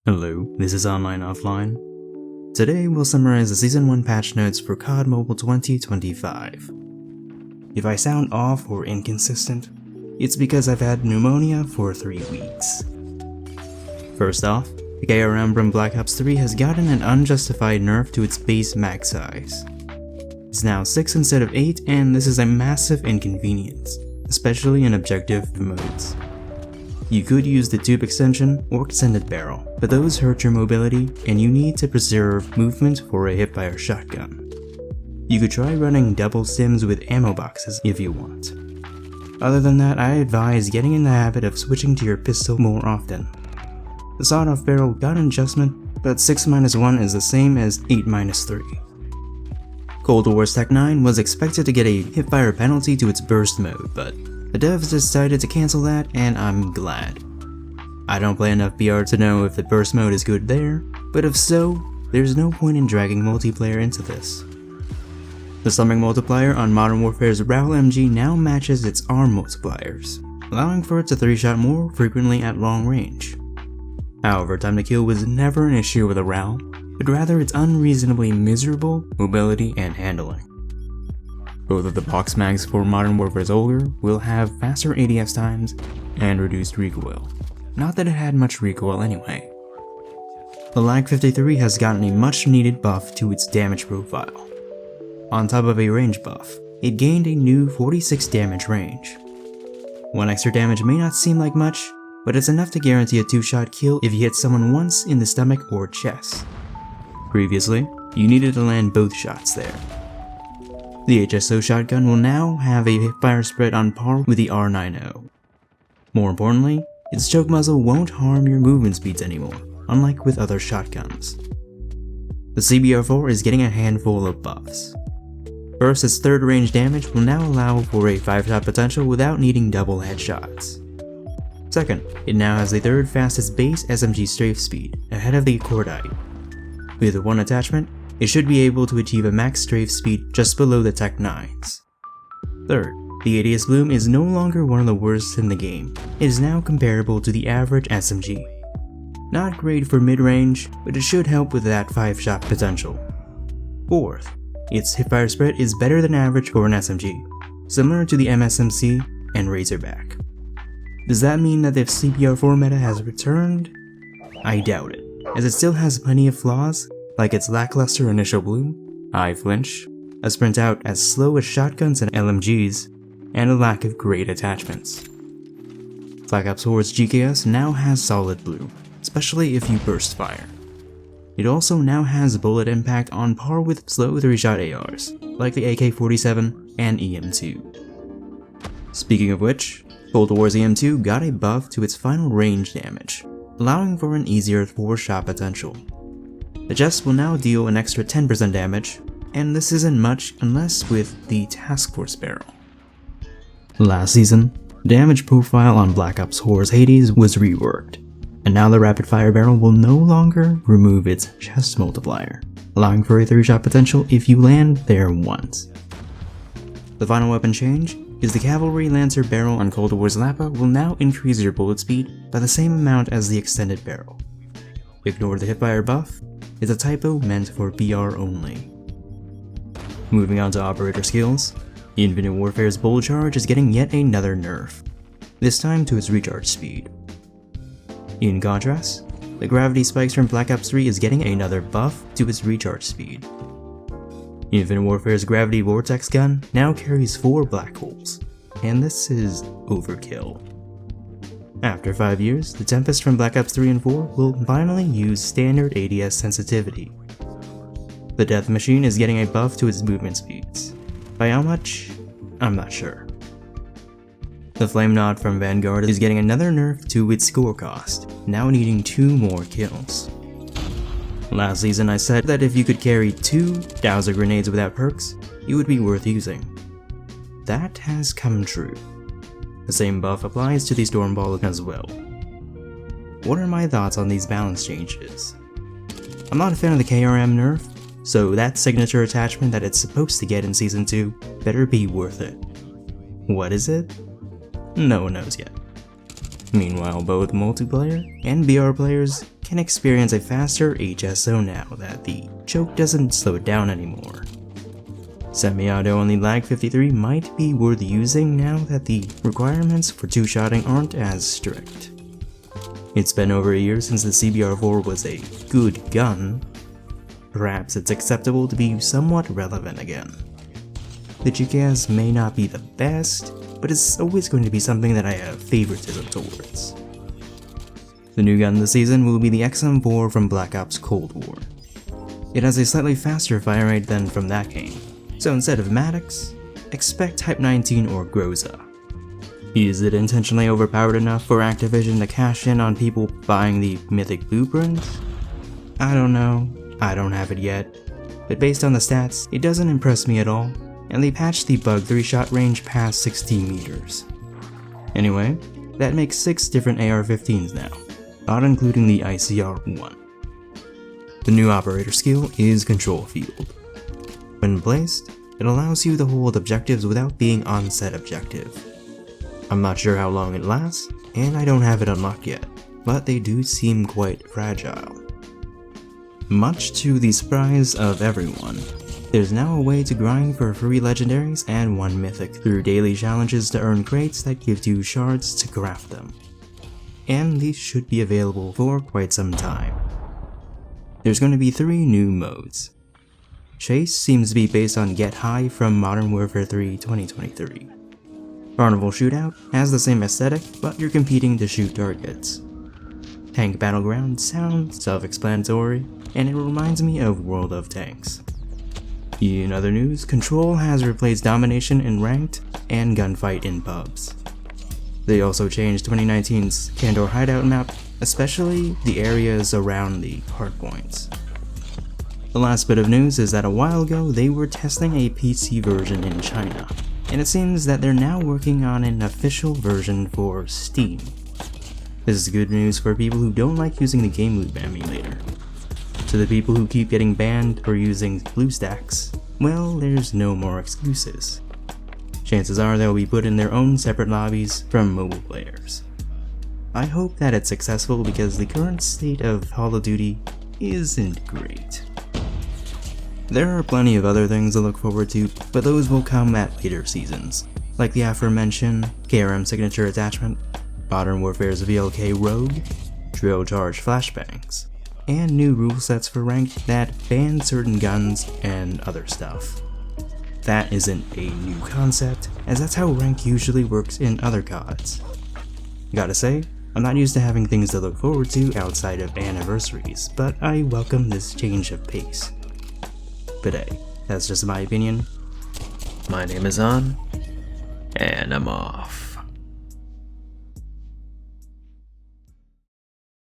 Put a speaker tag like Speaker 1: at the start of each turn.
Speaker 1: Hello, this is AnlineOffline. Today we'll summarize the Season 1 patch notes for COD Mobile 2025. If I sound off or inconsistent, it's because I've had pneumonia for 3 weeks. First off, the KRM from Black Ops 3 has gotten an unjustified nerf to its base mag size. It's now 6 instead of 8, and this is a massive inconvenience, especially in objective modes. You could use the tube extension or extended barrel, but those hurt your mobility and you need to preserve movement for a hipfire shotgun. You could try running double sims with ammo boxes if you want. Other than that, I advise getting in the habit of switching to your pistol more often. The sawed-off barrel got an adjustment, but 6-1 is the same as 8-3. Cold War's Tech 9 was expected to get a hipfire penalty to its burst mode, but the devs decided to cancel that, and I'm glad. I don't play enough BR to know if the burst mode is good there, but if so, there's no point in dragging multiplayer into this. The slumbering multiplier on Modern Warfare's Raul MG now matches its ARM multipliers, allowing for it to 3-shot more frequently at long range. However, time to kill was never an issue with a Raul, but rather its unreasonably miserable mobility and handling. Both of the box mags for Modern Warfare's older will have faster ADS times and reduced recoil. Not that it had much recoil anyway. The Lag 53 has gotten a much needed buff to its damage profile. On top of a range buff, it gained a new 46 damage range. 1 extra damage may not seem like much, but it's enough to guarantee a 2-shot kill if you hit someone once in the stomach or chest. Previously, you needed to land both shots there. The HSO shotgun will now have a hipfire spread on par with the R90. More importantly, its choke muzzle won't harm your movement speeds anymore, unlike with other shotguns. The CBR4 is getting a handful of buffs. First, its third range damage will now allow for a 5-shot potential without needing double headshots. Second, it now has the third fastest base SMG strafe speed, ahead of the Cordite. With one attachment, it should be able to achieve a max strafe speed just below the Tech 9s. Third, the ADS bloom is no longer one of the worst in the game. It is now comparable to the average SMG. Not great for mid-range, but it should help with that 5-shot potential. Fourth, its hipfire spread is better than average for an SMG, similar to the MSMC and Razorback. Does that mean that the CBR4 meta has returned? I doubt it, as it still has plenty of flaws, like its lackluster initial bloom, high flinch, a sprint out as slow as shotguns and LMGs, and a lack of great attachments. Black Ops 4's GKS now has solid bloom, especially if you burst fire. It also now has bullet impact on par with slow 3-shot ARs, like the AK-47 and EM2. Speaking of which, Cold War's EM2 got a buff to its final range damage, allowing for an easier 4-shot potential. The Jest will now deal an extra 10% damage, and this isn't much unless with the Task Force barrel. Last season, the damage profile on Black Ops 4's Hades was reworked, and now the rapid fire barrel will no longer remove its chest multiplier, allowing for a 3-shot potential if you land there once. The final weapon change is the Cavalry Lancer barrel on Cold War's Lapa will now increase your bullet speed by the same amount as the extended barrel. Ignore the hipfire buff. It's a typo meant for BR only. Moving on to operator skills, Infinite Warfare's Bull Charge is getting yet another nerf, this time to its recharge speed. In contrast, the Gravity Spikes from Black Ops 3 is getting another buff to its recharge speed. Infinite Warfare's Gravity Vortex gun now carries 4 black holes, and this is overkill. After 5 years, the Tempest from Black Ops 3 and 4 will finally use standard ADS sensitivity. The Death Machine is getting a buff to its movement speeds. By how much? I'm not sure. The Flame Knot from Vanguard is getting another nerf to its score cost, now needing 2 more kills. Last season I said that if you could carry 2 Dowser grenades without perks, it would be worth using. That has come true. The same buff applies to the Stormball as well. What are my thoughts on these balance changes? I'm not a fan of the KRM nerf, so that signature attachment that it's supposed to get in Season 2 better be worth it. What is it? No one knows yet. Meanwhile, both multiplayer and VR players can experience a faster HSO now that the choke doesn't slow it down anymore. Semi-auto only lag 53 might be worth using now that the requirements for two-shotting aren't as strict. It's been over a year since the CBR4 was a good gun. Perhaps it's acceptable to be somewhat relevant again. The GKS may not be the best, but it's always going to be something that I have favoritism towards. The new gun this season will be the XM4 from Black Ops Cold War. It has a slightly faster fire rate than from that game, so instead of Mythics, expect Type 19 or Groza. Is it intentionally overpowered enough for Activision to cash in on people buying the Mythic blueprint? I don't know, I don't have it yet, but based on the stats, it doesn't impress me at all, and they patched the bug 3-shot range past 16 meters. Anyway, that makes 6 different AR-15s now, not including the ICR-1. The new operator skill is Control Field. When placed, it allows you to hold objectives without being on set objective. I'm not sure how long it lasts, and I don't have it unlocked yet, but they do seem quite fragile. Much to the surprise of everyone, there's now a way to grind for free legendaries and 1 mythic through daily challenges to earn crates that give you shards to craft them. And these should be available for quite some time. There's going to be 3 new modes. Chase seems to be based on Get High from Modern Warfare 3 2023. Carnival Shootout has the same aesthetic, but you're competing to shoot targets. Tank Battleground sounds self-explanatory, and it reminds me of World of Tanks. In other news, Control has replaced Domination in Ranked and Gunfight in pubs. They also changed 2019's Candor Hideout map, especially the areas around the hardpoints. The last bit of news is that a while ago they were testing a PC version in China, and it seems that they're now working on an official version for Steam. This is good news for people who don't like using the Game Loop emulator. To the people who keep getting banned for using BlueStacks, well, there's no more excuses. Chances are they'll be put in their own separate lobbies from mobile players. I hope that it's successful because the current state of Call of Duty isn't great. There are plenty of other things to look forward to, but those will come at later seasons, like the aforementioned KRM signature attachment, Modern Warfare's VLK Rogue, Drill Charge flashbangs, and new rule sets for ranked that ban certain guns and other stuff. That isn't a new concept, as that's how rank usually works in other CODs. Gotta say, I'm not used to having things to look forward to outside of anniversaries, but I welcome this change of pace. But hey, that's just my opinion. My name is On, and I'm off.